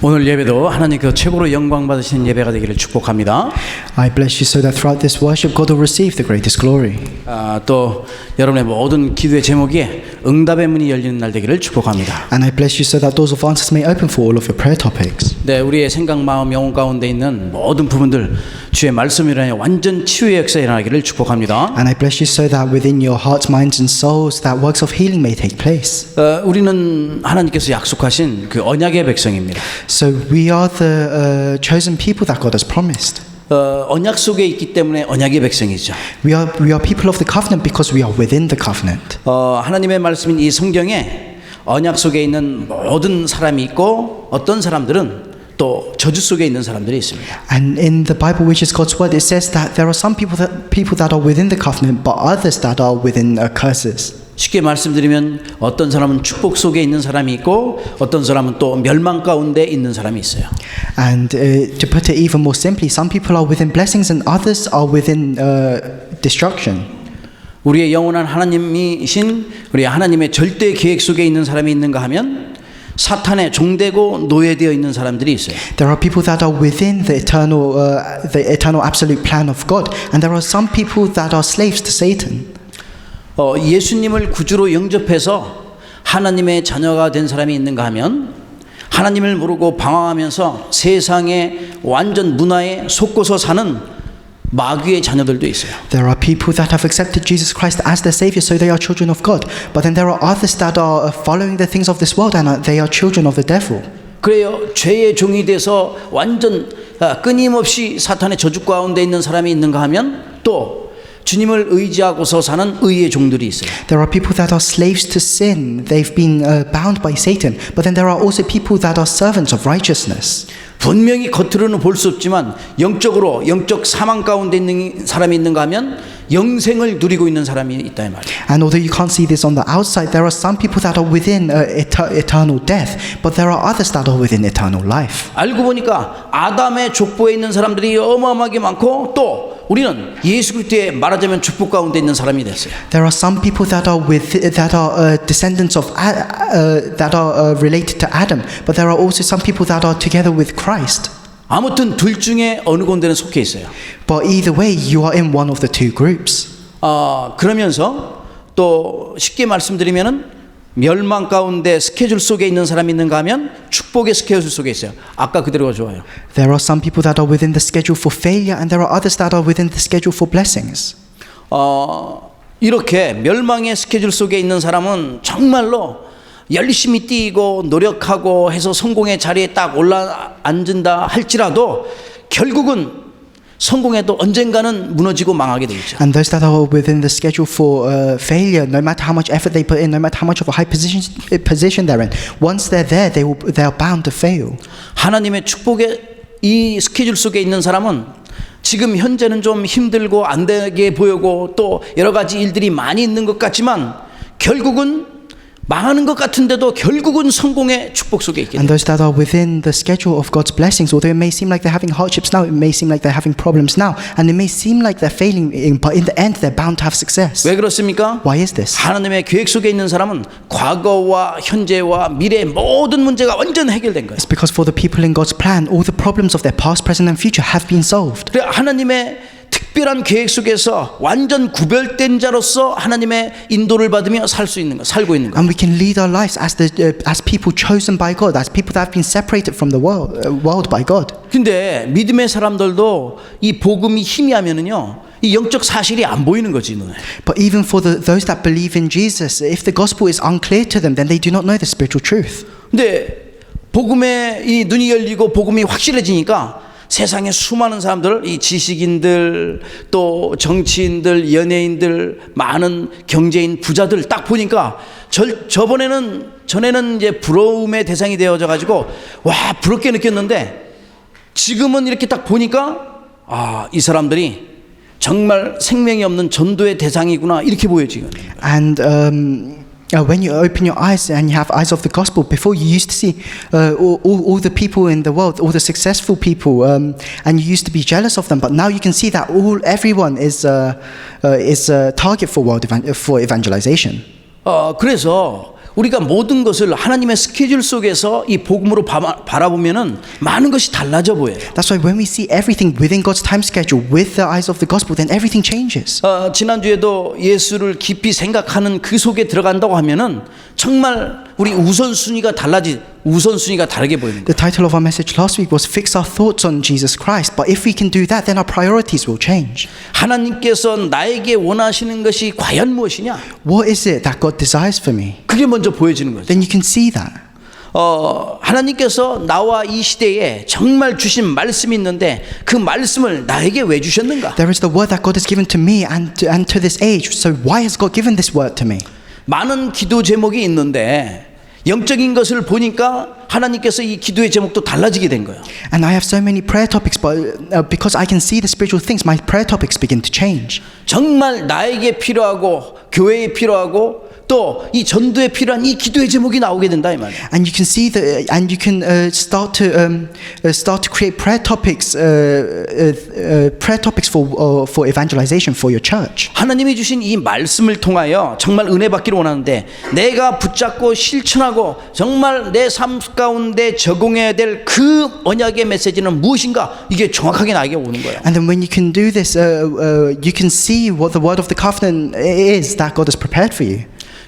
오늘 예배도 하나님 그 최고로 영광 받으시는 예배가 되기를 축복합니다. I bless you so that throughout this worship God will receive the greatest glory. 또 여러분의 모든 기도의 제목이 응답의 문이 열리는 날 되기를 축복합니다. And I bless you so that doors of answers may open for all of your prayer topics. 네, 우리의 생각, 마음, 영혼 가운데 있는 모든 부분들 주의 말씀으로 인하여 완전 치유의 역사 일어나기를 축복합니다. And I bless you so that within your hearts, minds and souls that works of healing may take place. 우리는 하나님께서 약속하신 그 언약의 백성입니다. So we are the chosen people that God has promised. 언약 속에 있기 때문에 언약의 백성이죠. We are people of the covenant because we are within the covenant. 하나님의 말씀인 이 성경에 언약 속에 있는 모든 사람이 있고 어떤 사람들은 또 저주 속에 있는 사람들이 있습니다. And in the Bible, which is God's word, it says that there are some people that are within the covenant, but others that are within curses. 쉽게 말씀드리면 어떤 사람은 축복 속에 있는 사람이 있고 어떤 사람은 또 멸망 가운데 있는 사람이 있어요. And to put it even more simply, some people are within blessings and others are within destruction. 우리의 영원한 하나님이신 우리 하나님의 절대 계획 속에 있는 사람이 있는가 하면 사탄의 종되고 노예되어 있는 사람들이 있어요. There are people that are within the eternal absolute plan of God, and there are some people that are slaves to Satan. 예수님을 구주로 영접해서 하나님의 자녀가 된 사람이 있는가 하면 하나님을 모르고 방황하면서 세상의 완전 문화에 속고서 사는 마귀의 자녀들도 있어요. There are people that have accepted Jesus Christ as their Savior, so they are children of God. But then there are others that are following the things of this world, and they are children of the devil. 그래요. 죄의 종이 돼서 완전 끊임없이 사탄의 저주 가운데 있는 사람이 있는가 하면 또 주님을 의지하고서 사는 의의 종들이 있어요. There are people that are slaves to sin. They've been bound by Satan. But then there are also people that are servants of righteousness. 분명히 겉으로는 볼 수 없지만 영적으로 영적 사망 가운데 있는 사람이 있는가 하면 영생을 누리고 있는 사람이 있다 이 말이에요. And although you can't see this on the outside, there are some people that are within eternal death, but there are others that are within eternal life. 알고 보니까 아담의 족보에 있는 사람들이 어마어마하게 많고 또 우리는 예수 그리스도의 말하자면 축복 가운데 있는 사람이 됐어요. There are some people that are descendants of that are related to Adam, but there are also some people that are together with Christ. 아무튼 둘 중에 어느 군데는 속해 있어요. But either way, you are in one of the two groups. 그러면서 또 쉽게 말씀드리면은 멸망 가운데 스케줄 속에 있는 사람이 있는가 하면 축복의 스케줄 속에 있어요. 아까 그대로가 좋아요. There are some people that are within the schedule for failure, and there are others that are within the schedule for blessings. 이렇게 멸망의 스케줄 속에 있는 사람은 정말로 열심히 뛰고 노력하고 해서 성공의 자리에 딱 올라앉는다 할지라도 결국은 성공해도 언젠가는 무너지고 망하게 돼 있죠. And those that are within the schedule for failure, no matter how much effort they put in, no matter how much of a high position they're in, once they're there, they are bound to fail. 하나님의 축복의 이 스케줄 속에 있는 사람은 지금 현재는 좀 힘들고 안 되게 보이고 또 여러 가지 일들이 많이 있는 것 같지만 결국은 망하는 것 같은데도 결국은 성공의 축복 속에 있게 And those that are within the schedule of God's blessings, although it may seem like they're having hardships now, it may seem like they're having problems now, and it may seem like they're failing, but in the end they're bound to have success. 왜 그렇습니까? Why is this? 하나님의 계획 속에 있는 사람은 과거와 현재와 미래의 모든 문제가 완전 해결된 거예요. It's because for the people in God's plan, all the problems of their past, present and future have been solved. 그래 하나님의 특별한 계획 속에서 완전 구별된 자로서 하나님의 인도를 받으며 살고 있는 거. And we can lead our lives as people chosen by God, as people that have been separated from the world by God. 근데 믿음의 사람들도 이 복음이 희미하면은요, 이 영적 사실이 안 보이는 거지 눈에. But even for those that believe in Jesus, if the gospel is unclear to them, then they do not know the spiritual truth. 근데 복음에 이 눈이 열리고 복음이 확실해지니까 세상에 수많은 사람들, 이 지식인들, 또 정치인들, 연예인들, 많은 경제인, 부자들 딱 보니까 전에는 이제 부러움의 대상이 되어져 가지고 와 부럽게 느꼈는데 지금은 이렇게 딱 보니까 이 사람들이 정말 생명이 없는 전도의 대상이구나 이렇게 보여지거든요. And when you open your eyes and you have eyes of the gospel, before you used to see all the people in the world, all the successful people, and you used to be jealous of them, but now you can see that everyone is a target for evangelization. 그래서 우리가 모든 것을 하나님의 스케줄 속에서 이 복음으로 바라보면은 많은 것이 달라져 보여요. That's why when we see everything within God's time schedule with the eyes of the gospel, then everything changes. 지난주에도 예수를 깊이 생각하는 그 속에 들어간다고 하면은 정말 우리 우선순위가 다르게 보이는 거예요. The title of our message last week was Fix Our Thoughts on Jesus Christ. But if we can do that, then our priorities will change. 하나님께서 나에게 원하시는 것이 과연 무엇이냐? What is it that God desires for me? 그게 먼저 보여지는 거죠. Then you can see that. 하나님께서 나와 이 시대에 정말 주신 말씀이 있는데 그 말씀을 나에게 왜 주셨는가? There is the word that God has given to me and to this age. So why has God given this word to me? 많은 기도 제목이 있는데 영적인 것을 보니까 하나님께서 이 기도의 제목도 달라지게 된 거예요. And I have so many prayer topics, but because I can see the spiritual things, my prayer topics begin to change. 정말 나에게 필요하고 교회에 필요하고 또 이 전도에 필요한 이 기도의 제목이 나오게 된다 이 말이에요. And you can see and you can start to create prayer topics for evangelization for your church. 하나님이 주신 이 말씀을 통하여 정말 은혜 받기를 원하는데 내가 붙잡고 실천하고 정말 내 삶 가운데 적용해야 될 그 언약의 메시지는 무엇인가 이게 정확하게 나에게 오는 거예요. And then when you can do this, you can see what the word of the covenant is that God has prepared for you.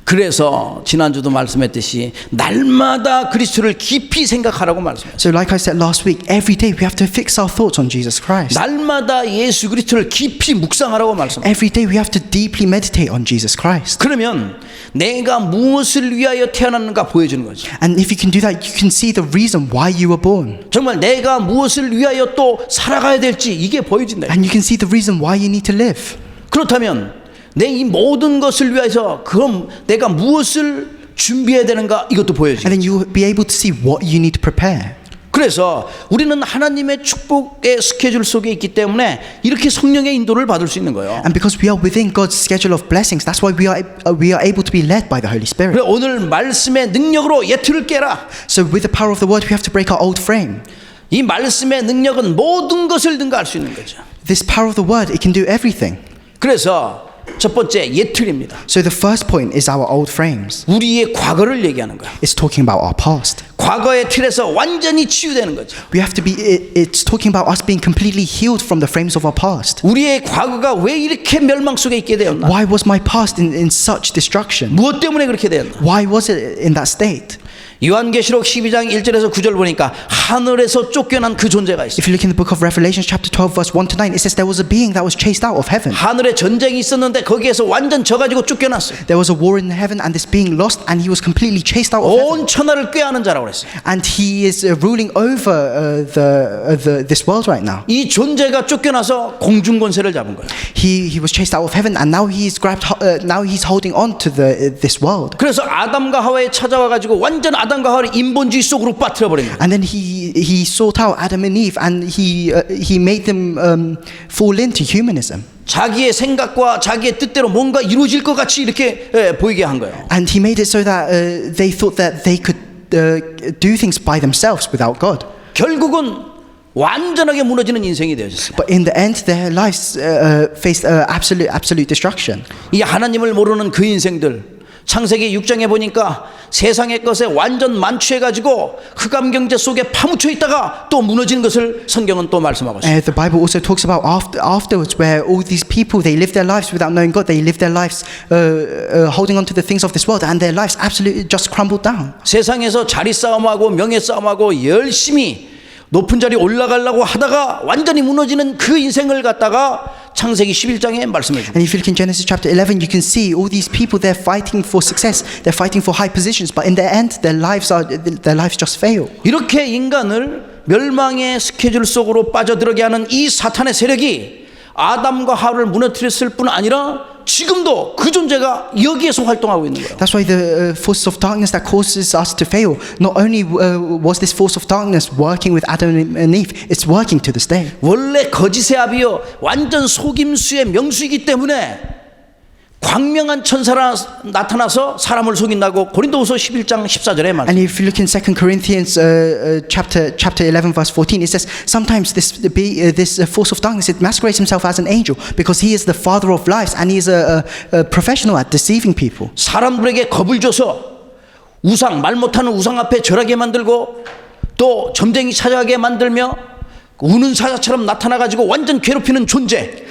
그래서 지난주도 말씀했듯이 날마다 그리스도를 깊이 생각하라고 말씀했어요. So like I said last week, every day we have to fix our thoughts on Jesus Christ. 날마다 예수 그리스도를 깊이 묵상하라고 말씀했어요. Every day we have to deeply meditate on Jesus Christ. 그러면 내가 무엇을 위하여 태어났는가 보여주는 거죠. And if you can do that, you can see the reason why you were born. 정말 내가 무엇을 위하여 또 살아가야 될지 이게 보여진다. And you can see the reason why you need to live. 그렇다면 내 이 모든 것을 위해서 그럼 내가 무엇을 준비해야 되는가 이것도 보여지죠. And then you will be able to see what you need to prepare. 그래서 우리는 하나님의 축복의 스케줄 속에 있기 때문에 이렇게 성령의 인도를 받을 수 있는 거예요. And because we are within God's schedule of blessings, that's why we are able to be led by the Holy Spirit. 그래 오늘 말씀의 능력으로 옛틀을 깨라. So with the power of the word, we have to break our old frame. 이 말씀의 능력은 모든 것을 능가할 수 있는 거죠. This power of the word, it can do everything. 그래서 첫 번째 옛틀입니다. So the first point is our old frames. 우리의 과거를 얘기하는 거야. It's talking about our past. 과거의 틀에서 완전히 치유되는 거죠. We have to be. It's talking about us being completely healed from the frames of our past. 우리의 과거가 왜 이렇게 멸망 속에 있게 되었나? Why was my past in such destruction? 무엇 때문에 그렇게 되었나? Why was it in that state? 요한계시록 12장 1절에서 9절 보니까 하늘에서 쫓겨난 그 존재가 있어요. If you look in the book of Revelation chapter 12 verse 1 to 9, it says there was a being that was chased out of heaven. 하늘에 전쟁이 있었는데 거기에서 완전 져가지고 쫓겨났어요. There was a war in heaven and this being lost and he was completely chased out of heaven. 온 천하를 꾀하는 자라고 그랬어요. And he is ruling over this world right now. 이 존재가 쫓겨나서 공중 권세를 잡은 거예요. He was chased out of heaven and now he's holding on to this world. 그래서 아담과 하와에 찾아와 가지고 완전 아담과 하와를 인본주의 속으로 빠뜨려 버린 거예요. And then he sought out Adam and Eve and he made them fall into humanism. 자기의 생각과 자기의 뜻대로 뭔가 이루어질 것 같이 이렇게 보이게 한 거예요. And he made it so that they thought that they could do things by themselves without God. 결국은 완전하게 무너지는 인생이 되어졌어요. But in the end, their lives faced absolute destruction. 이 하나님을 모르는 그 인생들 창세기 6장에 보니까 세상의 것에 완전 만취해가지고 흑암 경제 속에 파묻혀 있다가 또 무너지는 것을 성경은 또 말씀하고 있어요. The Bible also talks about afterwards where all these people they live their lives without knowing God. They live their lives holding on to the things of this world, and their lives absolutely just crumbled down. 세상에서 자리 싸움하고 명예 싸움하고 열심히 높은 자리 올라가려고 하다가 완전히 무너지는 그 인생을 갖다가 창세기 11장에 말씀해 주고. And if you look in Genesis chapter 11, you can see all these people they're fighting for success, they're fighting for high positions, but in the end, their lives just fail. 이렇게 인간을 멸망의 스케줄 속으로 빠져들게 하는 이 사탄의 세력이 아담과 하와를 무너뜨렸을 뿐 아니라 지금도 그 존재가 여기에서 활동하고 있는 거예요. That's why the forces of darkness that causes us to fail. Not only was this force of darkness working with Adam and Eve, it's working to this day. 원래 거짓의 아비요 완전 속임수의 명수이기 때문에 광명한 천사가 나타나서 사람을 속인다고 고린도후서 11장 14절에 말합니다. And if you look in 2 Corinthians chapter 11 verse 14, it says sometimes this force of darkness it masquerades himself as an angel because he is the father of lies and he is a professional at deceiving people. 사람들에게 겁을 줘서 우상, 말 못하는 우상 앞에 절하게 만들고 또 점쟁이 찾아가게 만들며 우는 사자처럼 나타나가지고 완전 괴롭히는 존재.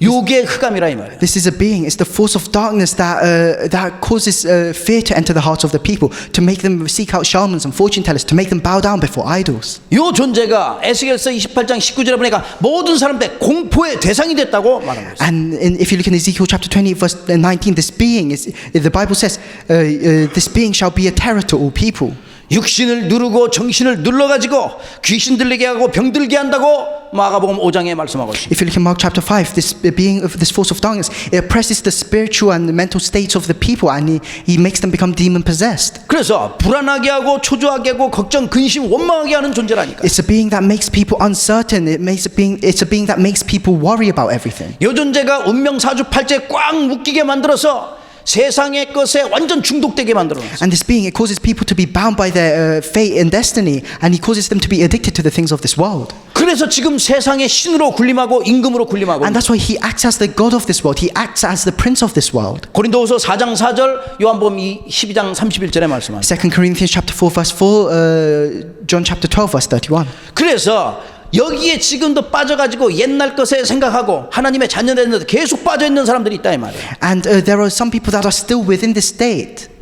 요게 흑암이라 이 말이에요. This is a being. It's the force of darkness that causes fear to enter the hearts of the people, to make them seek out shamans and fortune tellers, to make them bow down before idols. 요 존재가 에스겔서 28장 19절에 보니까 모든 사람들 공포의 대상이 됐다고 말하는 거예요. And if you look in Ezekiel chapter 20 verse 19, this being is, the Bible says, this being shall be a terror to all people. 육신을 누르고 정신을 눌러가지고 귀신 들리게 하고 병들게 한다고 마가복음 5장에 말씀하고 있습니다. If you look in Mark chapter 5, this being of this force of darkness, it oppresses the spiritual and the mental states of the people, and he makes them become demon possessed. 그래서 불안하게 하고 초조하게 하고 걱정, 근심, 원망하게 하는 존재라니까. It's a being that makes people uncertain. It's a being that makes people worry about everything. 요 존재가 운명 사주팔자에 꽉 묶이게 만들어서 세상의 것에 완전 중독되게 만들어놨어요. And this being, it causes people to be bound by their fate and destiny, and he causes them to be addicted to the things of this world. 그래서 지금 세상의 신으로 군림하고 임금으로 군림하고. And that's why he acts as the god of this world. He acts as the prince of this world. 고린도후서 4장 4절, 요한복음 12장 31절에 말씀합니다. 2 Corinthians chapter 4 verse 4, John chapter 12 verse 31. 그래서 여기에 지금도 빠져가지고 옛날 것에 생각하고 하나님의 자녀되는데 계속 빠져있는 사람들이 있다 이 말이에요. And there are some people that are still within this state.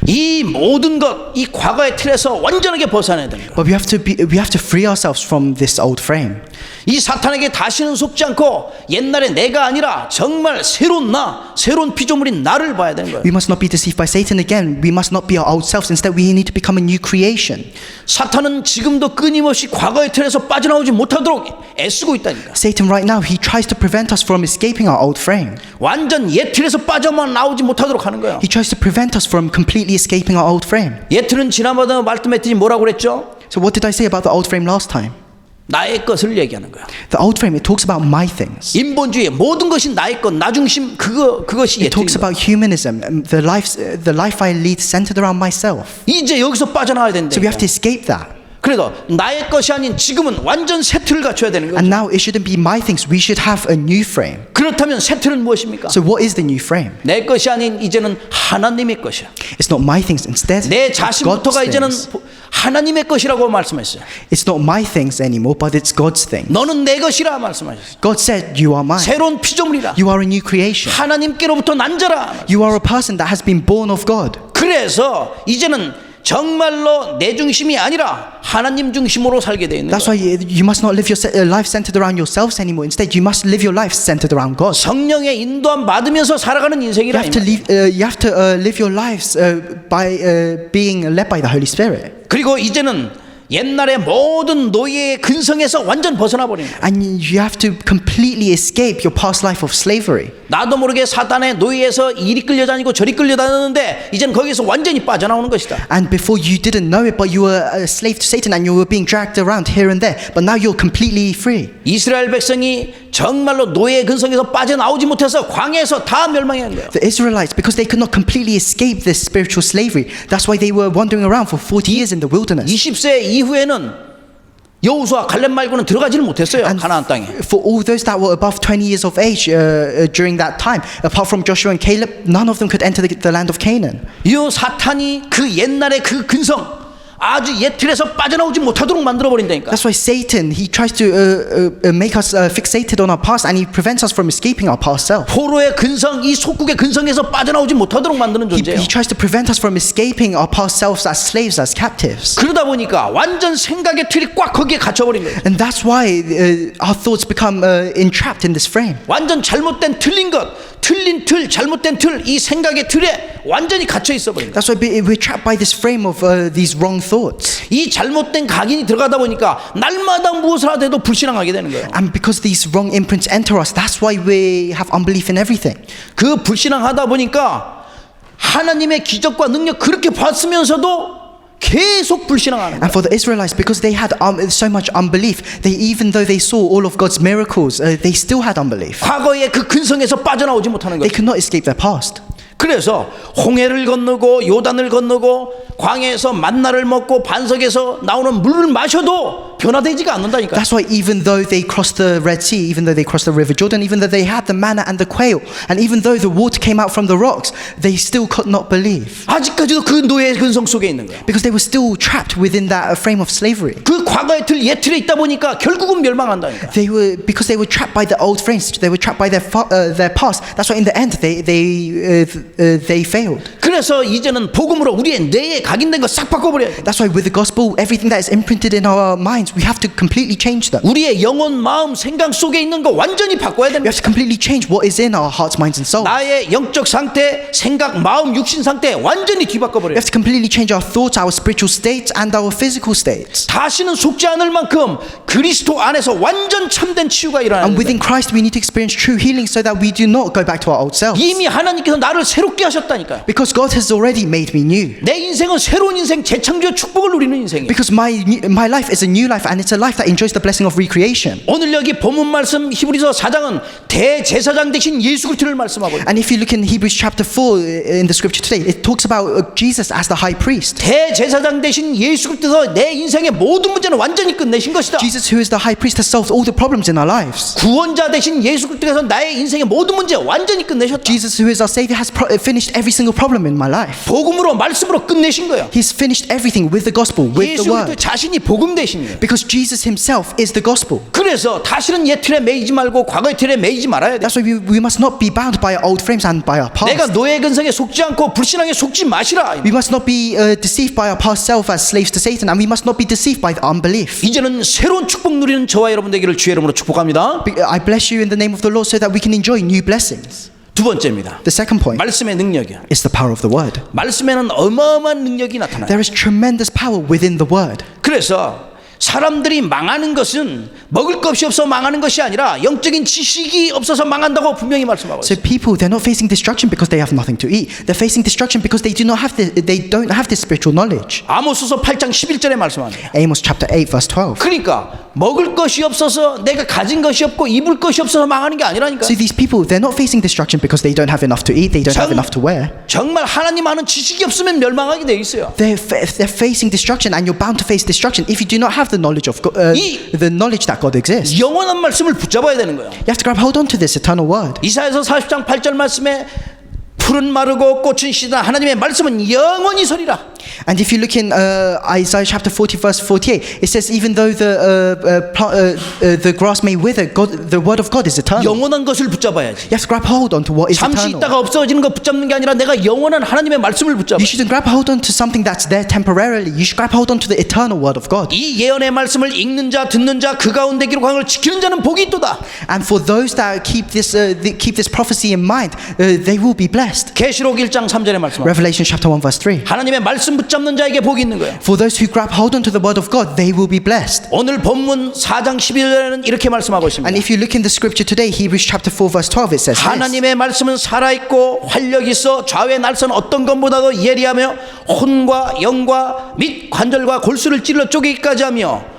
이 모든 것, 이 과거의 틀에서 완전하게 벗어나야 됩니다. But we have to free ourselves from this old frame. 이 사탄에게 다시는 속지 않고 옛날에 내가 아니라 정말 새로운 나, 새로운 피조물인 나를 봐야 되는 거예요. We must not be deceived by Satan again. We must not be our old selves. Instead, we need to become a new creation. 사탄은 지금도 끊임없이 과거의 틀에서 빠져나오지 못하도록 애쓰고 있다니까. Satan right now, he tries to prevent us from escaping our old frame. 완전 옛 틀에서 빠져만 나오지 못하도록 하는 거예요. He tries to prevent us from completely escaping our old frame. 옛 틀은 지난번에 말씀했더니 뭐라고 그랬죠? So what did I say about the old frame last time? 나의 것을 얘기하는 거야. The old frame, it talks about my things. 인본주의 모든 것이 나의 것, 나 중심 그것이 It talks 옛틀인 거야. about humanism, the life I lead centered around myself. 이제 여기서 빠져나와야 된다. So we have to escape that. 그래도 나의 것이 아닌 지금은 완전 새 틀을 갖춰야 되는 거죠. And now it shouldn't be my things. We should have a new frame. 그렇다면 새 틀은 무엇입니까? So what is the new frame? 내 것이 아닌 이제는 하나님의 것이야. It's not my things. Instead, 내 it's 자신부터가 God's 이제는 things. 하나님의 것이라고 말씀했어요. It's not my things anymore, but it's God's thing. 너는 내 것이라 말씀하셨어요. God said, you are mine. 새로운 피조물이라. You are a new creation. 하나님께로부터 난 자라. You are a person that has been born of God. 그래서 이제는 정말로 내 중심이 아니라 하나님 중심으로 살게 돼 있는 That's 거예요. why you must not live your life centered around yourselves anymore. Instead, you must live your life centered around God. 성령의 인도함 받으면서 살아가는 You 인생이라. have to live your lives by being led by the Holy Spirit. 그리고 이제는 옛날의 모든 노예의 근성에서 완전 벗어나 버리는 거예요. And you have to completely escape your past life of slavery. 나도 모르게 사단의 노예에서 이리 끌려다니고 저리 끌려다니는데 이제는 거기서 완전히 빠져나오는 것이다. And before you didn't know it, but you were a slave to Satan and you were being dragged around here and there. But now you're completely free. 이스라엘 백성이 정말로 노예의 근성에서 빠져나오지 못해서 광야에서 다 멸망한 거예요. The Israelites, because they could not completely escape this spiritual slavery, that's why they were wandering around for 40 years in the wilderness. 20세 이후에는 여호수아 갈렙 말고는 들어가지를 못했어요. 가나안 땅에. For all those that were above 20 years of age during that time, apart from Joshua and Caleb, none of them could enter the land of Canaan. 이 사탄이 그 옛날의 그 근성 아주 옛 틀에서 빠져나오지 못하도록 만들어 버린다니까. That's why Satan, he tries to make us fixated on our past, and he prevents us from escaping our past self. 포로의 근성, 이 속국의 근성에서 빠져나오지 못하도록 만드는 존재예요. He tries to prevent us from escaping our past selves as slaves, as captives. 그러다 보니까 완전 생각의 틀이 꽉 거기에 갇혀버린 거예요. And that's why our thoughts become entrapped in this frame. 완전 잘못된 틀린 것, 틀린 틀, 잘못된 틀, 이 생각의 틀에 완전히 갇혀 있어 버린 거예요. That's why we're trapped by this frame of these wrong thoughts. 이 잘못된 각인이 들어가다 보니까 날마다 무엇을 하더라도 불신앙하게 되는 거예요. And because these wrong imprints enter us, that's why we have unbelief in everything. 그 불신앙하다 보니까 하나님의 기적과 능력 그렇게 봤으면서도 계속 불신앙하는 거예요. And for the Israelites, because they had so much unbelief, even though they saw all of God's miracles, they still had unbelief. 과거의 그 근성에서 빠져나오지 못하는 They 거예요. could not escape their past. 그래서 홍해를 건너고 요단을 건너고 광야에서 만나를 먹고 반석에서 나오는 물을 마셔도 변화되지가 않는다니까. That's why even though they crossed the Red Sea, even though they crossed the River Jordan, even though they had the manna and the quail, and even though the water came out from the rocks, they still could not believe. 아직까지도 그 노예의 근성 속에 있는 거예요. Because they were still trapped within that frame of slavery. 그 과거의 틀, 옛 틀에 있다 보니까 결국은 멸망한다니까. Because they were trapped by the old frames, they were trapped by their past. That's why in the end they failed. 그래서 이제는 복음으로 우리의 뇌에 각인된 거 싹 바꿔버려야 돼. That's why with the gospel, everything that is imprinted in our minds, we have to completely change them. 우리의 영혼, 마음, 생각 속에 있는 거 완전히 바꿔야 We 됩니다. have to completely change what is in our hearts, minds, and souls. 나의 영적 상태, 생각, 마음, 육신 상태 완전히 We 뒤바꿔버려요. have to completely change our thoughts, our spiritual states, and our physical states. 다시는 속지 않을 만큼 그리스도 안에서 완전 참된 치유가 일어나는 And 거예요. within Christ, we need to experience true healing so that we do not go back to our old selves. 이미 하나님께서 나를 새롭게 하셨다니까요. Because God has already made me new. 내 인생은 새로운 인생, 재창조의 축복을 누리는 인생이에요. Because my life is a new life, and it's a life that enjoys the blessing of recreation. 오늘 여기 본문 말씀 히브리서 4장은 대제사장 되신 예수 그리스도를 말씀하고 있어요. And if you look in Hebrews chapter 4 in the scripture today, it talks about Jesus as the high priest. 대제사장 되신 예수 그리스도에서 내 인생의 모든 문제는 완전히 끝내신 것이다. Jesus, who is the high priest, has solved all the problems in our lives. 구원자 되신 예수 그리스도께서 나의 인생의 모든 문제 완전히 끝내셨다. Jesus, who is our Savior, has finished every single problem in my life. 복음으로 말씀으로 끝내신 거예요. He's finished everything with the gospel, with 예수 the 그리스도 word. 자신이 복음 되신 거예요. Because Jesus himself is the gospel. 그래서 다시는 옛 틀에 매이지 말고 과거의 틀에 매이지 말아야 돼. That's why we must not be bound by our old frames and by our 내가 past. 노예 근성에 속지 않고 불신앙에 속지 마시라. We must not be deceived by our past self as slaves to Satan, and we must not be deceived by the unbelief. 이제는 새로운 축복 누리는 저와 여러분 되기를 주의 이름으로 축복합니다. I bless you in the name of the Lord so that we can enjoy new blessings. 두 번째입니다. The second point 말씀의 능력이야. is the power of the word. 말씀에는 어마어마한 능력이 나타나요. There is tremendous power within the word. 그래서 사람들이 망하는 것은 먹을 것이 없어 망하는 것이 아니라 영적인 지식이 없어서 망한다고 분명히 말씀하고 So 있어요. people, they're not facing destruction because they have nothing to eat. They're facing destruction because they don't have this spiritual knowledge. 아모스서 8장 11절에 말씀합니다. Amos chapter 8 verse 12. 그러니까 먹을 것이 없어서 내가 가진 것이 없고 입을 것이 없어서 망하는 게 아니라니까. So these people, they're not facing destruction because they don't have enough to eat, they don't have enough to wear. 정말 하나님 아는 지식이 없으면 멸망하게 돼 있어요. They're facing destruction, and you're bound to face destruction if you do not have the knowledge of the knowledge that God exists. 영원한 말씀을 붙잡아야 되는 거예요. You have to grab hold on to this eternal word. 이사야서 40장 8절 말씀에 풀은 마르고 꽃은 시다 하나님의 말씀은 영원히 서리라. And if you look in Isaiah chapter 40 verse 48, it says even though the grass may wither, the word of God is eternal. 영원한 것을 붙잡아야지. You have to grab hold onto what is 잠시 eternal. 있다가 없어지는 거 붙잡는 게 아니라 내가 영원한 하나님의 말씀을 붙잡아. You shouldn't grab hold onto something that's there temporarily. You should grab hold onto the eternal word of God. 이 예언의 말씀을 읽는 자, 듣는 자, 그 가운데 기록한 걸 지키는 자는 복이 있도다. And for those that keep this prophecy in mind, they will be blessed. 계시록 1장 3절에 말씀합니다. Revelation chapter 1 verse 3. 하나님의 말씀 붙잡는 자에게 복이 있는 거예요. For those who grab hold onto the word of God, they will be blessed. 오늘 본문 4장 11절에는 이렇게 말씀하고 있습니다. And if you look in the scripture today, Hebrews chapter 4 verse 12, it says this. 하나님의 말씀은 살아있고 활력이 있어 좌우의 날선 어떤 것보다도 예리하며 혼과 영과 및 관절과 골수를 찔러 쪼개기까지 하며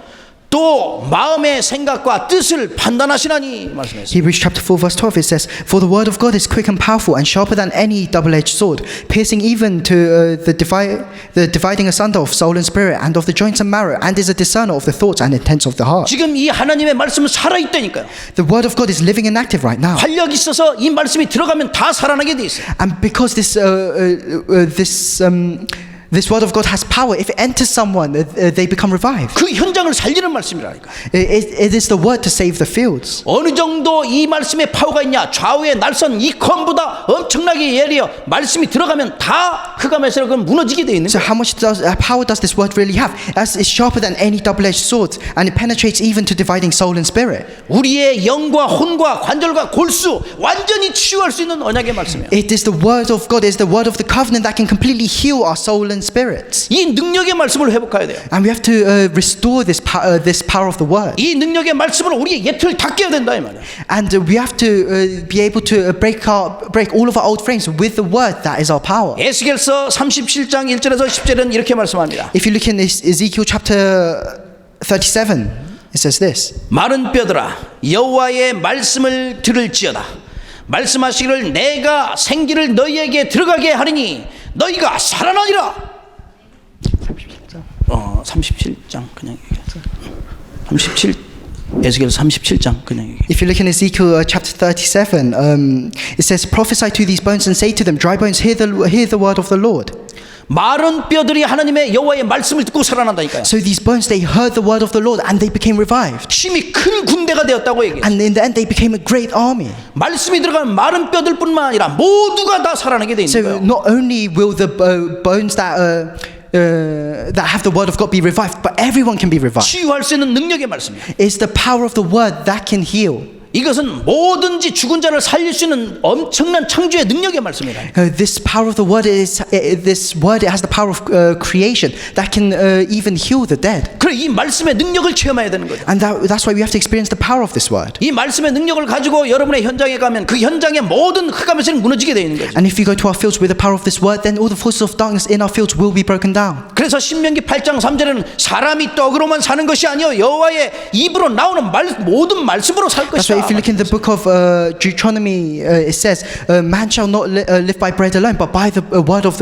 또 마음의 생각과 뜻을 판단하시나니 말씀했습니다. Hebrews chapter 4 verse 12, it says, For the word of God is quick and powerful and sharper than any double-edged sword, piercing even to the dividing asunder of soul and spirit and of the joints and marrow, and is a discerner of the thoughts and intents of the heart. 지금 이 하나님의 말씀은 살아있다니까요. The word of God is living and active right now. 활력이 있어서 이 말씀이 들어가면 다 살아나게 돼 있어요. And because this word of God has power, if it enters someone, they become revived. 그 현장을 살리는 말씀이라니까. It is the word to save the fields. 어느 정도 이 말씀에 파워가 있냐? 좌우의 날선 이 검보다 엄청나게 예리해. 말씀이 들어가면 다 흑암에서 그건 무너지게 돼 있는 So 거예요. how much power does this word really have? As it's sharper than any double-edged sword, and it penetrates even to dividing soul and spirit. 우리의 영과 혼과 관절과 골수 완전히 치유할 수 있는 언약의 말씀이에요. It is the word of God, it is the word of the covenant that can completely heal our soul and spirits. 이 능력의 말씀을 회복해야 돼요. And we have to restore this power of the word. 이 능력의 말씀으로 우리의 옛틀을 다 깨야 된다 이 말이에요. And we have to be able to break all of our old frames with the word that is our power. 에스겔서 37장 1절에서 10절은 이렇게 말씀합니다. If you look in Ezekiel chapter 37, it says this. 마른 뼈들아 여호와의 말씀을 들을지어다. 말씀하시기를 내가 생기를 너희에게 들어가게 하리니 너희가 살아나리라. 37장 그냥 얘기하자. 37 에스겔 37장 그냥 얘기. If you look in Ezekiel chapter 37, it says, "Prophesy to these bones and say to them, dry bones, hear the word of the Lord." 마른 뼈들이 하나님의 여호와의 말씀을 듣고 살아난다니까요. So these bones, they heard the word of the Lord and they became revived. 힘이 큰 군대가 되었다고 얘기해요. And in the end, they became a great army. 말씀이 들어가면 마른 뼈들뿐만 아니라 모두가 다 살아나게 돼 있는 So 거예요. not only will the bones that have the word of God be revived, but everyone can be revived. 치유할 수 있는 능력의 말씀이에요. It's the power of the word that can heal. 이것은 뭐든지 죽은 자를 살릴 수 있는 엄청난 창조의 능력의 말씀이다. This power of the word is this word. It has the power of creation that can even heal the dead. 그래 이 말씀의 능력을 체험해야 되는 거죠. And that's why we have to experience the power of this word. 이 말씀의 능력을 가지고 여러분의 현장에 가면 그 현장의 모든 흑암에서는 무너지게 되어 있는 거죠. And if you go to our fields with the power of this word, then all the forces of darkness in our fields will be broken down. 그래서 신명기 8장 3절에는 사람이 떡으로만 사는 것이 아니요 여호와의 입으로 나오는 모든 말씀으로 살 That's why 것이다. if you look in the book of Deuteronomy, it says, "Man shall not live by bread alone, but by the word of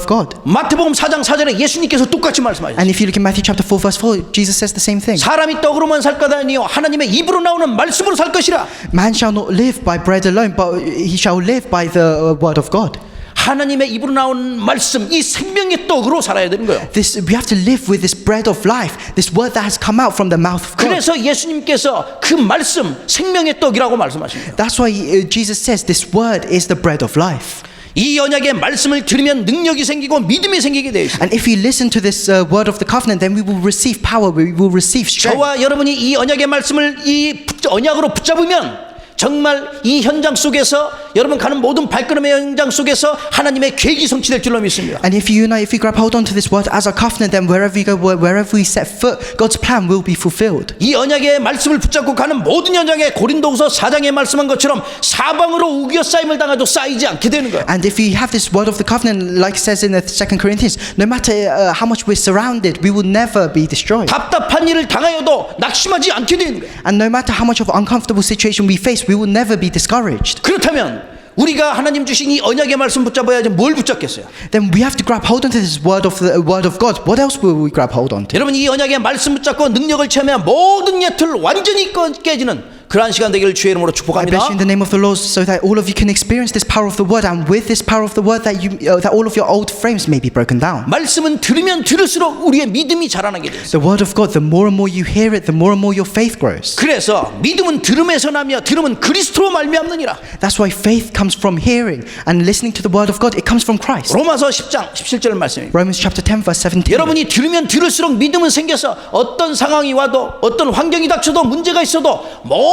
God." 마태복음 4장 4절에 예수님께서 똑같이 말씀하셨어요. And if you look in Matthew chapter 4 verse 4, Jesus says the same thing. 사람이 떡으로만 살 것 아니요 하나님의 입으로 나오는 말씀으로 살 것이라. Man shall not live by bread alone, but he shall live by the word of God. 하나님의 입으로 나오는 말씀, 이 생명의 떡으로 살아야 되는 거예요. We have to live with this bread of life, this word that has come out from the mouth of God. 그래서 예수님께서 그 말씀 생명의 떡이라고 말씀하십니다. That's why Jesus says this word is the bread of life. 이 언약의 말씀을 들으면 능력이 생기고 믿음이 생기게 되어 있습니다. And if we listen to this word of the covenant, then we will receive power, we will receive strength. 저와 여러분이 이 언약의 말씀을 이 언약으로 붙잡으면 정말 이 현장 속에서 여러분 가는 모든 발걸음의 현장 속에서 하나님의 계획이 성취될 줄로 믿습니다. And if we grab hold onto this word as our covenant, then wherever we go, wherever we set foot, God's plan will be fulfilled. 이 언약의 말씀을 붙잡고 가는 모든 현장에 고린도후서 4장에 말씀한 것처럼 사방으로 우겨 쌓임을 당해도 쌓이지 않게 되는 거예요. And if we have this word of the covenant, like it says in the 2 Corinthians, no matter how much we're surrounded, we will never be destroyed. 답답한 일을 당하여도 낙심하지 않게 되는 거예요. And no matter how much of uncomfortable situation we face, we will never be discouraged. 그렇다면 우리가 하나님 주신 이 언약의 말씀 붙잡아야지 뭘 붙잡겠어요? Then we have to grab hold onto this word of God. What else will we grab hold onto? 여러분 이 언약의 말씀 붙잡고 능력을 체험해야 모든 예틀 완전히 깨지는 그러한 시간 되기를 주의 이름으로 I 축복합니다. bless you in the name of the Lord, so that all of you can experience this power of the word, and with this power of the word, that all of your old frames may be broken down. 말씀은 들으면 들을수록 우리의 믿음이 자라나게 돼요. The word of God, the more and more you hear it, the more and more your faith grows. 그래서 믿음은 들음에서 나며 들음은 그리스도로 말미암느니라. That's why faith comes from hearing, and listening to the word of God, it comes from Christ. 로마서 10장 17절 말씀입니다. Romans chapter 10 verse 17. 여러분이 들으면 들을수록 믿음은 생겨서 어떤 상황이 와도 어떤 환경이 닥쳐도 문제가 있어도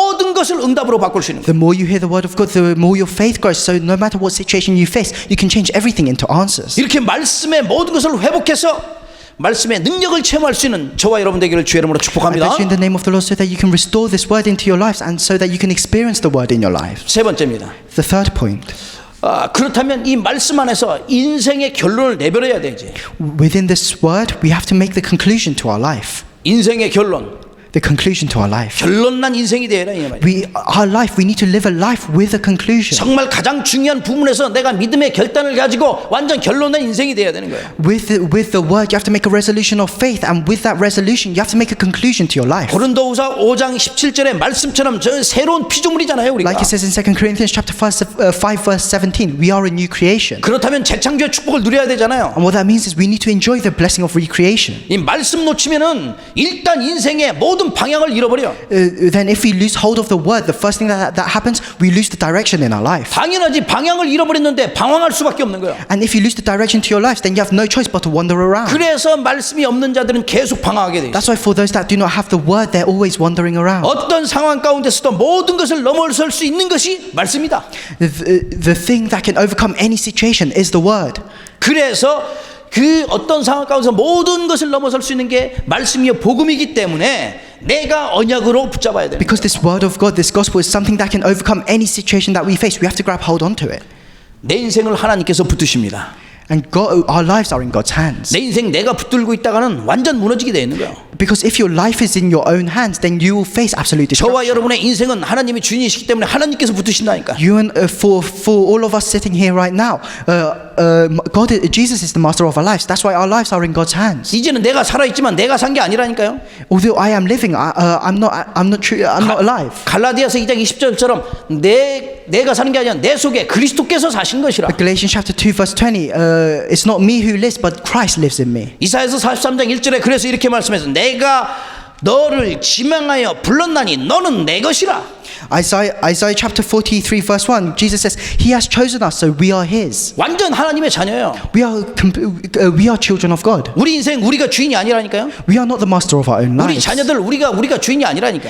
모든 것을 응답으로 바꿀 수 있는 거예요. The more you hear the word of God, the more your faith grows. So no matter what situation you face, you can change everything into answers. 이렇게 말씀의 모든 것을 회복해서 말씀의 능력을 체험할 수 있는 저와 여러분 되기를 주의 이름으로 I 축복합니다. bless you in the name of the Lord, so that you can restore this word into your lives, and so that you can experience the word in your lives. 세 번째입니다. The third point. 그렇다면 이 말씀 안에서 인생의 결론을 내버려야 되지. Within this word, we have to make the conclusion to our life. 인생의 결론. The conclusion to our life. 결론난 인생이 되어라 이 말이에요. Our life, we need to live a life with a conclusion. 정말 가장 중요한 부분에서 내가 믿음의 결단을 가지고 완전 결론난 인생이 되어야 되는 거예요. With the word, you have to make a resolution of faith, and with that resolution, you have to make a conclusion to your life. 고린도후서 5장 17절의 말씀처럼 저 새로운 피조물이잖아요, 우리가. Like it says in 2 Corinthians chapter 5 verse 17, we are a new creation. 그렇다면 재창조의 축복을 누려야 되잖아요. And what that means is we need to enjoy the blessing of recreation. 이 말씀 놓치면은 일단 인생의 모든 방향을 잃어버려. Then if we lose hold of the word, the first thing that happens, we lose the direction in our life. 당연하지 방향을 잃어버렸는데 방황할 수밖에 없는 거예요. And if you lose the direction to your lives, then you have no choice but to wander around. 그래서 말씀이 없는 자들은 계속 방황하게 돼 있어요. That's why for those that do not have the word, they're always wandering around. 어떤 상황 가운데서도 모든 것을 넘어설 수 있는 것이 말씀이다. The thing that can overcome any situation is the word. 그래서 그 어떤 상황 가운데서 모든 것을 넘어설 수 있는 게 말씀이요 복음이기 때문에 내가 언약으로 붙잡아야 돼요. Because this word of God, this gospel is something that can overcome any situation that we face. We have to grab hold onto it. 내 인생을 하나님께서 붙드십니다. And God, our lives are in God's hands. 내 인생 내가 붙들고 있다가는 완전 무너지게 돼 있는 거예요. Because if your life is in your own hands, then you will face absolute 저와 destruction. 여러분의 인생은 하나님이 주인이시기 때문에 하나님께서 붙으신다니까. You and for all of us sitting here right now, Jesus is the master of our lives. That's why our lives are in God's hands. 이제는 내가 살아있지만 내가 산 게 아니라니까요. Although I am living, I'm not alive. 갈라디아서 2장 20절처럼 내가 사는 게 아니라 내 속에 그리스도께서 사신 것이라. Galatians chapter 2 verse 20. It's not me who lives, but Christ lives in me. 이사야서 43장 1절에 그래서 이렇게 말씀해서 내가 너를 지명하여 불렀나니 너는 내 것이라. Isaiah chapter 43 verse 1, Jesus says, He has chosen us, so we are His. 완전 하나님의 자녀예요. We are children of God. 우리 인생 우리가 주인이 아니라니까요. We are not the master of our own 우리 lives. 자녀들 우리가 주인이 아니라니까.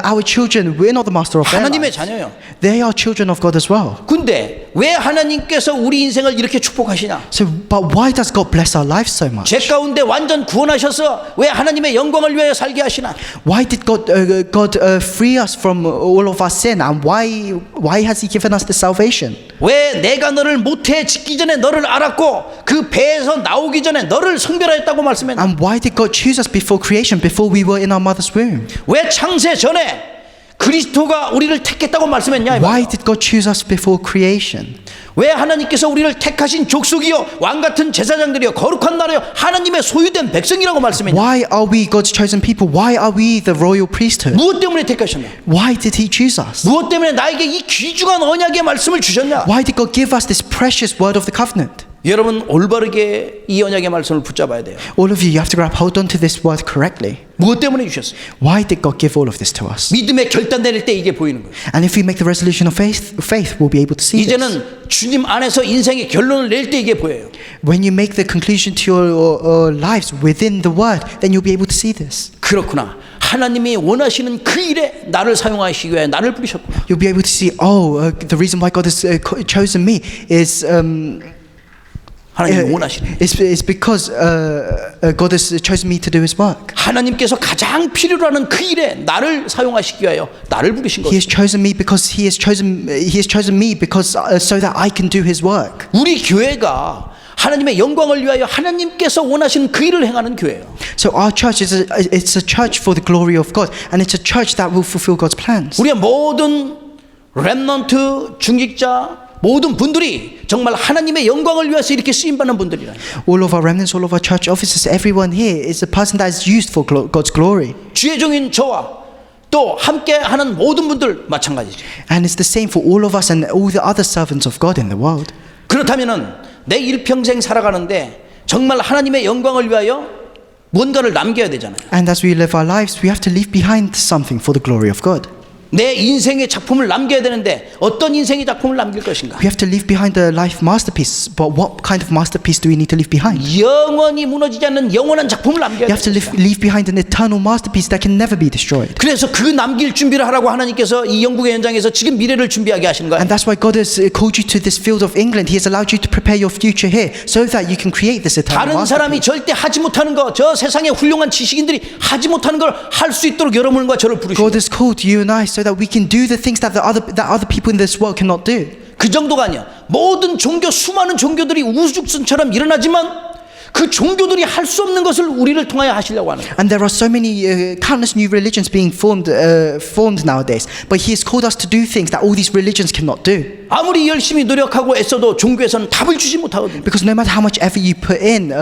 Our children, we're not the master of their 하나님의 lives. 자녀예요. They are children of God as well. 근데 왜 하나님께서 우리 인생을 이렇게 축복하시냐? So, but why does God bless our lives so much? 죄 가운데 완전 구원하셔서 왜 하나님의 영광을 위하여 살게 하시나? Why did God free us from all of our sin, and why has He given us the salvation? 왜 내가 너를 모태에 짓기 전에 너를 알았고 그 배에서 나오기 전에 너를 성별하였다고 말씀했나? And why did God choose us before creation, before we were in our mother's womb? 왜 창세 전에 그리스도가 우리를 택했다고 말씀했냐? Why did God choose us before creation? 왜 하나님께서 우리를 택하신 족속이요 왕 같은 제사장들이요 거룩한 나라요 하나님의 소유된 백성이라고 말씀했냐? Why are we God's chosen people? Why are we the royal priesthood? 무엇 때문에 택하셨냐? Why did He choose us? 무엇 때문에 나에게 이 귀중한 언약의 말씀을 주셨냐? Why did God give us this precious word of the covenant? 여러분 올바르게 이 언약의 말씀을 붙잡아야 돼요. All of you have to grab hold onto this word correctly. 무엇 때문에 주셨어요? Why did God give all of this to us? 믿음의 결단 내릴 때 이게 보이는 거예요. And if we make the resolution of faith, we'll be able to see this. 이제는 주님 안에서 인생의 결론을 낼 때 이게 보여요. When you make the conclusion to your lives within the word, then you'll be able to see this. 그렇구나. 하나님이 원하시는 그 일에 나를 사용하시기 위해 나를 부르셨구나. You'll be able to see, the reason why God has chosen me is 하나님이 원하시는. it's because God has chosen me to do His work. 하나님께서 가장 필요로 하는 그 일에 나를 사용하시기 위하여 나를 부르신 He has 것입니다. chosen me because He has chosen me because so that I can do His work. 우리 교회가 하나님의 영광을 위하여 하나님께서 원하시는 그 일을 행하는 교회예요. So our church it's a church for the glory of God, and it's a church that will fulfill God's plans. 우리의 모든 렘넌트 중직자 모든 분들이 정말 하나님의 영광을 위해서 이렇게 쓰임받는 분들이라. All of our remnants, all of our church officers, everyone here is a person that is used for God's glory. 주의 종인 저와 또 함께하는 모든 분들 마찬가지죠. And it's the same for all of us and all the other servants of God in the world. 그렇다면은 내 일평생 살아가는데 정말 하나님의 영광을 위하여 뭔가를 남겨야 되잖아요. And as we live our lives, we have to leave behind something for the glory of God. 내 인생의 작품을 남겨야 되는데 어떤 인생의 작품을 남길 것인가? We have to leave behind a life masterpiece, but what kind of masterpiece do we need to leave behind? 영원히 무너지지 않는 영원한 작품을 남겨야 You have to 됩니다. leave behind an eternal masterpiece that can never be destroyed. 그래서 그 남길 준비를 하라고 하나님께서 이 영국의 현장에서 지금 미래를 준비하게 하신 거예요. And that's why God has called you to this field of England. He has allowed you to prepare your future here so that you can create this eternal 다른 사람이 masterpiece. 절대 하지 못하는 거, 저 세상의 훌륭한 지식인들이 하지 못하는 걸 할 수 있도록 여러분과 저를 부르신 God 거예요. has called you and I so that we can do the things that other people in this world cannot do. 그 정도가 아니야. 모든 종교, 수많은 종교들이 우후죽순처럼 일어나지만 그 종교들이 할 수 없는 것을 우리를 통하여 하시려고 하는 거예요. And there are so many countless new religions being formed nowadays. But He has called us to do things that all these religions cannot do. 아무리 열심히 노력하고 애써도 종교에서는 답을 주지 못하거든요. Because no matter how much effort you put in,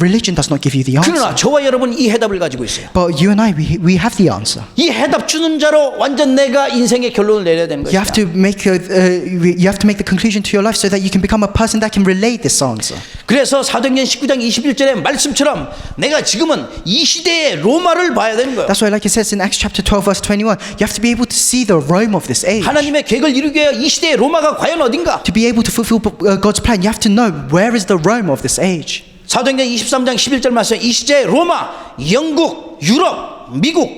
religion does not give you the answer. 그러나 저와 여러분 이 해답을 가지고 있어요. But you and I, we have the answer. 이 해답 주는 자로 완전 내가 인생의 결론을 내려야 되는 You 것이다. have to make the conclusion to your life so that you can become a person that can relay this answer. 그래서 사도행전 19장 21절의 말씀처럼 내가 지금은 이 시대의 로마를 봐야 되는 거예요. That's why, like it says in Acts chapter 12, verse 21, you have to be able to see the Rome of this age. 하나님의 계획을 이루기 위해 이 시대의 로마가 과연 어딘가? To be able to fulfill God's plan, you have to know where is the Rome of this age. 사도행전 23장 11절 말씀 이 시대의 로마, 영국, 유럽, 미국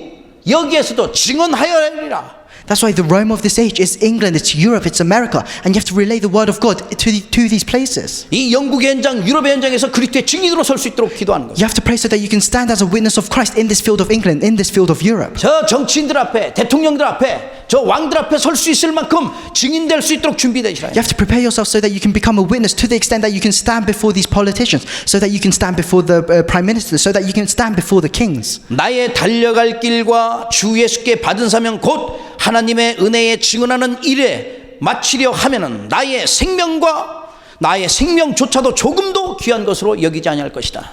여기에서도 증언하여야 하리라. That's why the Rome of this age is England, it's Europe, it's America, and you have to relay the word of God to these places. 이 영국의 현장, 유럽의 현장에서 그리스도의 증인으로 설 수 있도록 기도하는 거죠. You have to pray so that you can stand as a witness of Christ in this field of England, in this field of Europe. 저 정치인들 앞에, 대통령들 앞에, 저 왕들 앞에 설 수 있을 만큼 증인될 수 있도록 준비되시라. You have to prepare yourself so that you can become a witness to the extent that you can stand before these politicians, so that you can stand before the prime minister, so that you can stand before the kings. 나의 달려갈 길과 주 예수께 받은 사명 곧 하나님의 은혜에 증언하는 일에 마치려 하면은 나의 생명과 나의 생명조차도 조금도 귀한 것으로 여기지 아니할 것이다.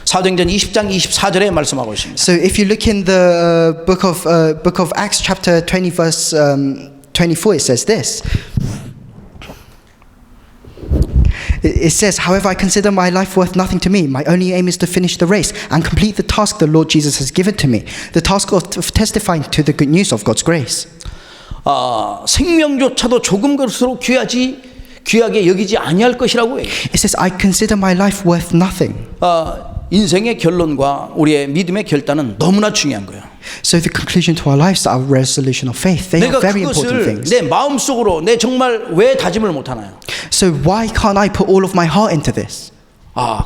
사도행전 20장 24절에 말씀하고 있습니다. So if you look in the book of Acts chapter 20 verse 24, it says this. It says, however, I consider my life worth nothing to me. My only aim is to finish the race and complete the task the Lord Jesus has given to me, the task of testifying to the good news of God's grace. 생명조차도 조금 것으로 귀하게 여기지 아니할 것이라고 해요. It says, I consider my life worth nothing. 인생의 결론과 우리의 믿음의 결단은 너무나 중요한 거예요. So the conclusion to our lives, our resolution of faith, they are 내가 very important 그것을 things. 내 마음속으로 내 정말 왜 다짐을 못하나요? So why can't I put all of my heart into this?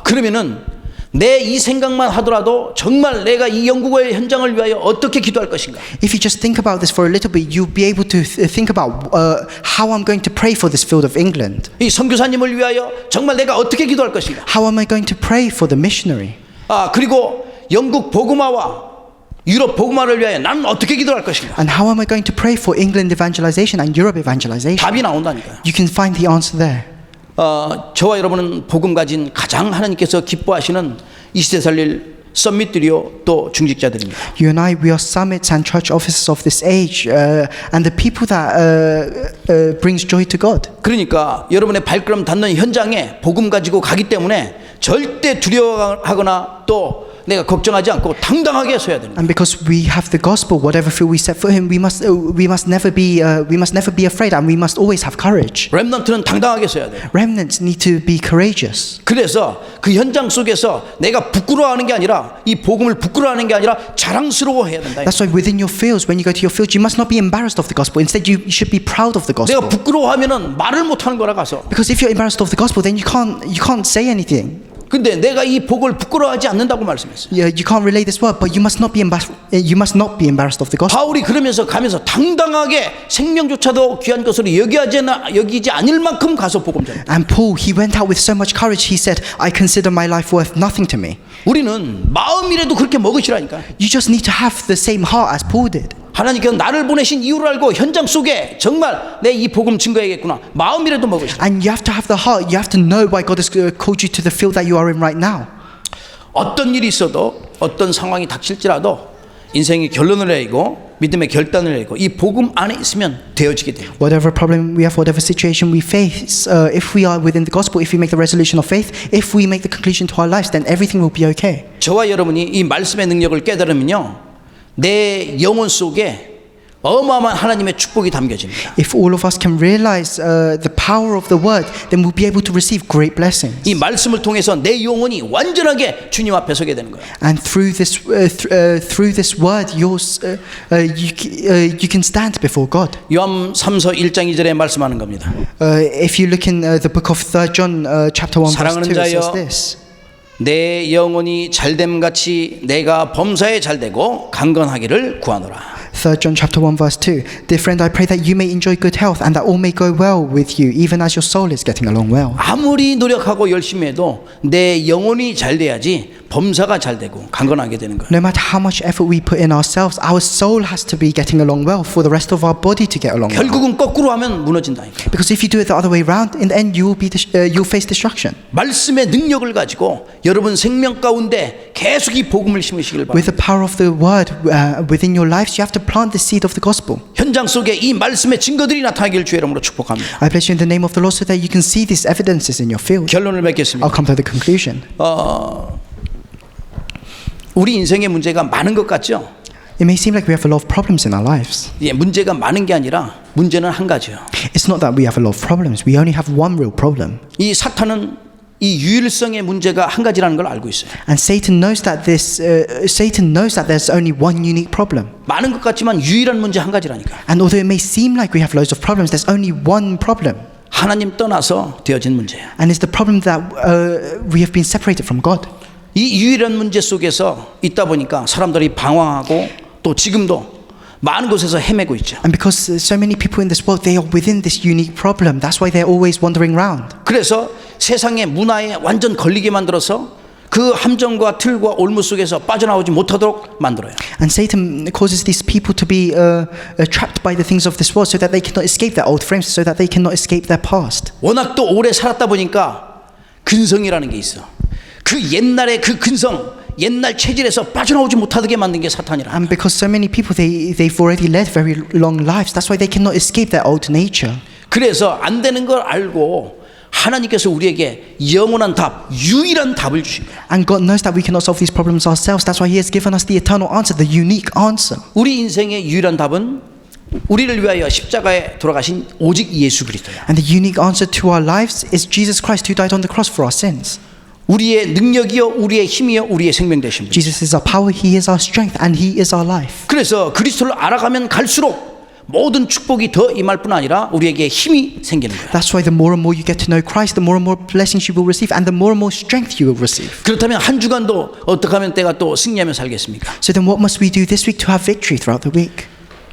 그러면은 내 이 생각만 하더라도 정말 내가 이 영국의 현장을 위하여 어떻게 기도할 것인가? If you just think about this for a little bit, you'll be able to think about how I'm going to pray for this field of England. 이 선교사님을 위하여 정말 내가 어떻게 기도할 것인가? How am I going to pray for the missionary? 그리고 영국 복음화와 유럽 복음화를 위하여 나는 어떻게 기도할 것인가? And how am I going to pray for England evangelization and Europe evangelization? 답이 나온다니까요. You can find the answer there. 저와 여러분은 복음 가진 가장 하나님께서 기뻐하시는 이 시대 살릴 썸밋들이요 또 중직자들입니다. You and I, we are summits and church officers of this age, and the people that brings joy to God. 그러니까 여러분의 발걸음 닿는 현장에 복음 가지고 가기 때문에 절대 두려워하거나 또 내가 걱정하지 않고 당당하게 서야 됩니다. And because we have the gospel, whatever field we set foot in, we must never be afraid, and we must always have courage. 렘넌트는 당당하게 서야 돼요. Remnants need to be courageous. 그래서 그 현장 속에서 내가 부끄러워하는 게 아니라 이 복음을 부끄러워하는 게 아니라 자랑스러워해야 된다. That's why within your fields, when you go to your fields, you must not be embarrassed of the gospel. Instead, you should be proud of the 내가 gospel. 부끄러워하면은 말을 못하는 거라 가서. Because if you're embarrassed of the gospel, then you can't say anything. 근데 내가 이 복을 부끄러워하지 않는다고 말씀했어요. You can't relay this word, but you must not be embarrassed of the gospel. 바울이 그러면서 가면서 당당하게 생명조차도 귀한 것으로 여기지 않을 만큼 가서 복음 전해. And Paul, he went out with so much courage. He said, I consider my life worth nothing to me. 우리는 마음이라도 그렇게 먹으시라니까. You just need to have the same heart as Paul did. 하나님께서 나를 보내신 이유를 알고 현장 속에 정말 내 이 복음 증거해야겠구나. 마음이라도 먹으시라. And you have to have the heart. You have to know why God has called you to the field that you are in right now. 어떤 일이 있어도 어떤 상황이 닥칠지라도 인생의 결론을 내리고 믿음의 결단을 내리고 이 복음 안에 있으면 되어지게 돼요. Whatever problem we have, whatever situation we face, if we are within the gospel, if we make the resolution of faith, if we make the conclusion to our lives, then everything will be okay. 저와 여러분이 이 말씀의 능력을 깨달으면요, 내 영혼 속에 어마어마한 하나님의 축복이 담겨집니다. If all of us can realize the power of the word, then we'll be able to receive great blessings. 이 말씀을 통해서 내 영혼이 완전하게 주님 앞에 서게 되는 거예요. And through this word, you can stand before God. 요한 3서 1장 2절에 말씀하는 겁니다. If you look in the book of 3 John chapter 1 verse 2, 사랑하는 it says 자여, this. 내 영혼이 잘됨 같이 내가 범사에 잘되고 강건하기를 구하노라. 3 John chapter 1 verse 2. Dear friend, I pray that you may enjoy good health and that all may go well with you, even as your soul is getting along well. 아무리 노력하고 열심히 해도 내 영혼이 잘 돼야지 범사가 잘 되고 강건하게 되는 거예요. No matter how much effort we put in ourselves, our soul has to be getting along well for the rest of our body to get along well. 결국은 거꾸로 하면 무너진다니까. Because if you do it the other way around, in the end you'll face destruction. 말씀의 능력을 가지고 여러분 생명 가운데 계속 이 복음을 심으시길 With 바랍니다. the power of the word within your lives, you have to plant the seed of the gospel. 현장 속에 이 말씀의 증거들이 나타나기를 주의 이름으로 축복합니다. I bless you in the name of the Lord so that you can see these evidences in your field. 결론을 맺겠습니다. I'll come to the conclusion. 우리 인생의 문제가 많은 것 같죠? It may seem like we have a lot of problems in our lives. 예, 문제가 많은 게 아니라 문제는 한 가지요. It's not that we have a lot of problems. We only have one real problem. 이 사탄은 이 유일성의 문제가 한 가지라는 걸 알고 있어요. And Satan knows that there's only one unique problem. 많은 것 같지만 유일한 문제 한 가지라니까. And although it may seem like we have loads of problems, there's only one problem. 하나님 떠나서 되어진 문제야. And it's the problem that we have been separated from God. 이 유일한 문제 속에서 있다 보니까 사람들이 방황하고 또 지금도 많은 곳에서 헤매고 있죠. And because so many people in this world, they are within this unique problem. That's why they're always wandering around. 그래서 세상의 문화에 완전 걸리게 만들어서 그 함정과 틀과 올무 속에서 빠져나오지 못하도록 만들어요. And Satan causes these people to be trapped by the things of this world so that they cannot escape their old frames, so that they cannot escape their past. 워낙 또 오래 살았다 보니까 근성이라는 게 있어. 그 옛날의 그 근성, 옛날 체질에서 빠져나오지 못하게 만든 게 사탄이라. And because so many people, they've already led very long lives, that's why they cannot escape their old nature. 그래서 안 되는 걸 알고 하나님께서 우리에게 영원한 답, 유일한 답을 주신 거야. And God knows that we cannot solve these problems ourselves. That's why He has given us the eternal answer, the unique answer. 우리 인생의 유일한 답은 우리를 위하여 십자가에 돌아가신 오직 예수 그리스도야. And the unique answer to our lives is Jesus Christ who died on the cross for our sins. 우리의 능력이요, 우리의 힘이요, 우리의 생명 되신 분. Jesus is our power, He is our strength, and He is our life. 그래서 그리스도를 알아가면 갈수록 모든 축복이 더 임할 뿐 아니라 우리에게 힘이 생기는 거야. That's why the more and more you get to know Christ, the more and more blessings you will receive, and the more and more strength you will receive. 그렇다면 한 주간도 어떻게 하면 때가 또 승리하며 살겠습니까? So then what must we do this week to have victory throughout the week?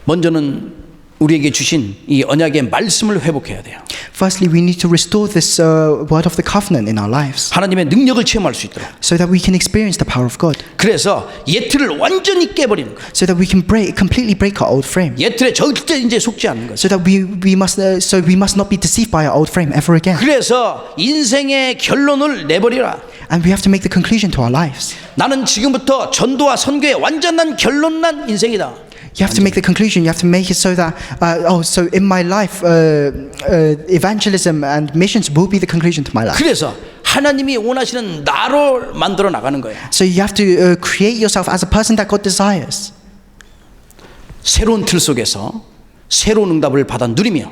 먼저는 우리에게 주신 이 언약의 말씀을 회복해야 돼요. Firstly, we need to restore this word of the covenant in our lives 하나님의 능력을 체험할 수 있도록. so that we can experience the power of God, 그래서 예틀을 완전히 깨버리는 거예요. so that we can completely break our old frame, 예틀에 절대 이제 속지 않는 거죠. so that we must not be deceived by our old frame ever again. 그래서 인생의 결론을 내버리라. And we have to make the conclusion to our lives. 나는 지금부터 전도와 선교의 완전한 결론난 인생이다. You have to make the conclusion. You have to make it so that so in my life, evangelism and missions will be the conclusion to my life. 그래서 하나님이 원하시는 나로 만들어 나가는 거예요. So you have to create yourself as a person that God desires. 새로운 틀 속에서 새로운 응답을 받아 누리며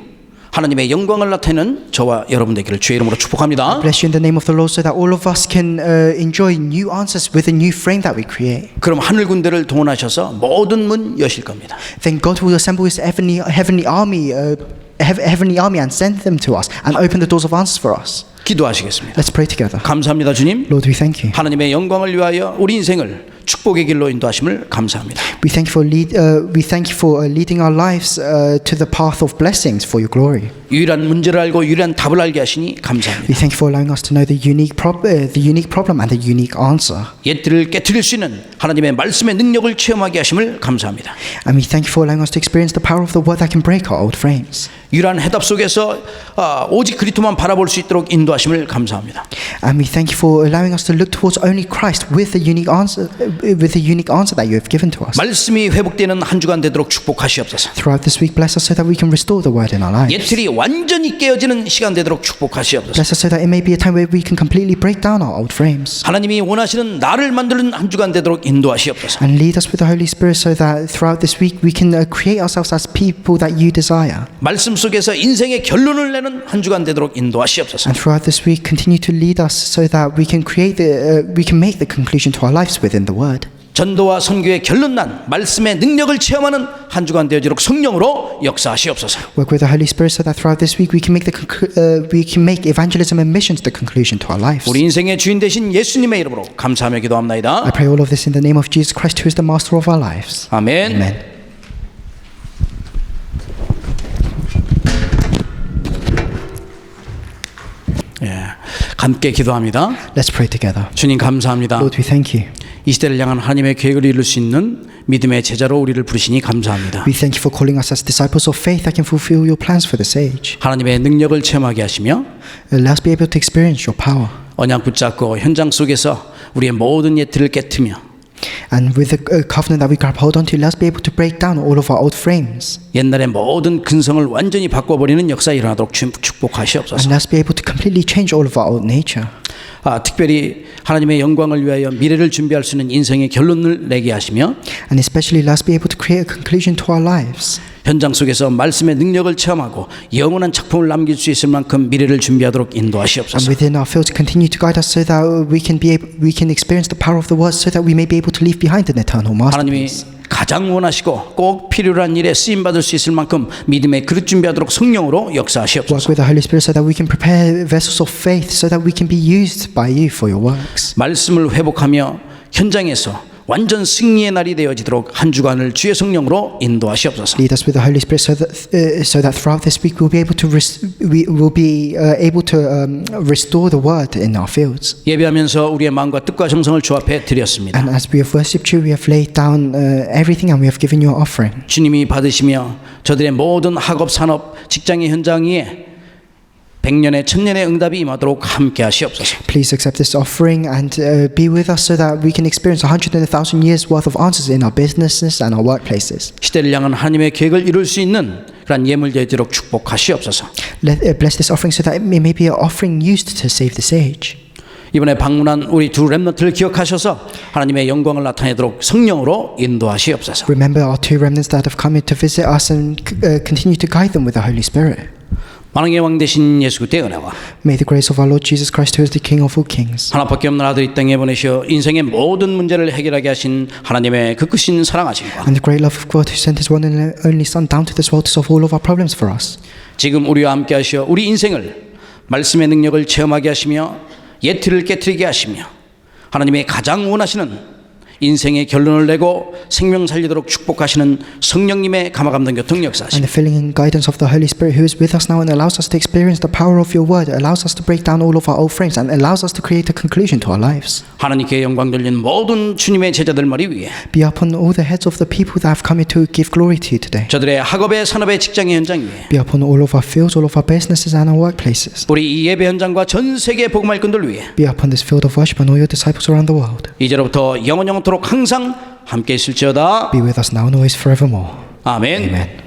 하나님의 영광을 나타내는 저와 여러분 되기를 주의 이름으로 축복합니다. Bless you in the name of the Lord, so that all of us can enjoy new answers with a new frame that we create. 그럼 하늘 군대를 동원하셔서 모든 문 여실 겁니다. Then God will assemble His heavenly army and send them to us and open the doors of answers for us. 기도하시겠습니다. Let's pray together. 감사합니다, 주님. Lord, we thank you. 하나님의 영광을 위하여 우리 인생을 축복의 길로 인도하심을 감사합니다. We thank you for leading our lives to the path of blessings for your glory. 유일한 문제를 알고 유일한 답을 알게 하시니 감사합니다. We thank you for allowing us to know the unique problem and the unique answer. 옛들을 깨트릴 수 있는 하나님의 말씀의 능력을 체험하게 하심을 감사합니다. And we thank you for allowing us to experience the power of the word that can break our old frames. 유일한 해답 속에서 오직 그리스도만 바라볼 수 있도록 인도하심을 감사합니다. And we thank you for allowing us to look towards only Christ with the unique answer that you have given to us. 말씀이 회복되는 한 주간 되도록 축복하시옵소서. Throughout this week, bless us so that we can restore the word in our lives. 옛틀이 완전히 깨어지는 시간 되도록 축복하시옵소서. Bless us so that it may be a time where we can completely break down our old frames. 하나님이 원하시는 나를 만드는 한 주간 되도록 인도하시옵소서. And lead us with the Holy Spirit so that throughout this week we can create ourselves as people that you desire. 말씀 속에서 인생의 결론을 내는 한 주간 되도록 인도하시옵소서. And throughout this week, continue to lead us so that we can make the conclusion to our lives within the Word. 전도와 선교의 결론난 말씀의 능력을 체험하는 한 주간 되어지도록 성령으로 역사하시옵소서. Work with the Holy Spirit so that throughout this week we can make evangelism and missions the conclusion to our lives. 우리 인생의 주인 되신 예수님의 이름으로 감사하며 기도합나이다. I pray all of this in the name of Jesus Christ, who is the Master of our lives. 아멘. Amen. 함께 기도합니다. Let's pray together. 주님 감사합니다. Lord, we thank you. 이 시대를 향한 하나님의 계획을 이룰 수 있는 믿음의 제자로 우리를 부르시니 감사합니다. We thank you for calling us as disciples of faith that can fulfill your plans for this age. 하나님의 능력을 체험하게 하시며 Let us be able to experience your power. 언약 붙잡고 현장 속에서 우리의 모든 예틀을 깨트며 And with the covenant that we grab hold onto, let us be able to break down all of our old frames. 옛날의 모든 근성을 완전히 바꿔버리는 역사 일어나도록 And 축복하시옵소서. let us be able to completely change all of our old nature. 특별히 하나님의 영광을 위하여 미래를 준비할 수 있는 인생의 결론을 내게 하시며 And especially let us be able to create a conclusion to our lives. 현장 속에서 말씀의 능력을 체험하고 영원한 작품을 남길 수 있을 만큼 미래를 준비하고 And 인도하시옵소서. within our field to continue to guide us so that we can experience the power of the word so that we may be able to leave behind an eternal 하나님이 masterpiece. 가장 원하시고 꼭 필요한 일에 쓰임 받을 수 있을 만큼 믿음의 그릇 준비하도록 성령으로 Work 역사하시옵소서. with the Holy Spirit so that we can prepare vessels of faith so that we can be used by you for your works. 말씀을 회복하며 현장에서 완전 승리의 날이 되어지도록 한 주간을 주의 성령으로 인도하시옵소서. Lead us with the Holy Spirit so that throughout this week we'll be able to restore the word in our fields. 예배하면서 우리의 마음과 뜻과 정성을 주 앞에 드렸습니다. And as we have worshipped you, we have laid down everything and we have given you an offering. 주님이 받으시며 저들의 모든 학업, 산업, 직장의 현장 위에 100년의 1000년의 응답이 임하도록 함께 하시옵소서. Please accept this offering and be with us so that we can experience 1,000 years worth of answers in our businesses and our workplaces. 시대를 향한 하나님의 계획을 이룰 수 있는 그런 예물 되도록 축복하시옵소서. Bless this offering so that it may be an offering used to save this age. 이번에 방문한 우리 두 렘넌트를 기억하셔서 하나님의 영광을 나타내도록 성령으로 인도하시옵소서. Remember our two remnants that have come in to visit us and continue to guide them with the Holy Spirit. 만왕의 왕 되신 예수 그리스도의 은혜와 May the grace of our Lord Jesus Christ, who is the King of all kings, 하나밖에 없는 아들 이 땅에 보내셔 인생의 모든 문제를 해결하게 하신 하나님의 그 크신 사랑하심과 and the great love of God, who sent His one and only Son down to this world to solve all of our problems for us. 지금 우리와 함께 하셔 우리 인생을 말씀의 능력을 체험하게 하시며 예틀을 깨트리게 하시며 하나님의 가장 원하시는 인생의 결론을 내고 생명 살리도록 축복하시는 성령님의 감화감동 교통 And 역사하시며 the filling and guidance of the Holy Spirit, who is with us now and allows us to experience the power of your word, allows us to break down all of our old frames and allows us to create a conclusion to our lives. 하나님께 영광 돌린 모든 주님의 제자들 머리 위에 Be upon all the heads of the people that have come here to give glory to you today. 저들의 학업의 산업의 직장의 현장 위에 Be upon all of our fields, all of our businesses and our workplaces. 우리 이 예배 현장과 전 세계 복음할 꾼들 위에 Be upon this field of worship and all your disciples around the world. 이제로부터 영원토록 항상 함께 있을지어다. Be with us now and always forevermore. 아멘. Amen.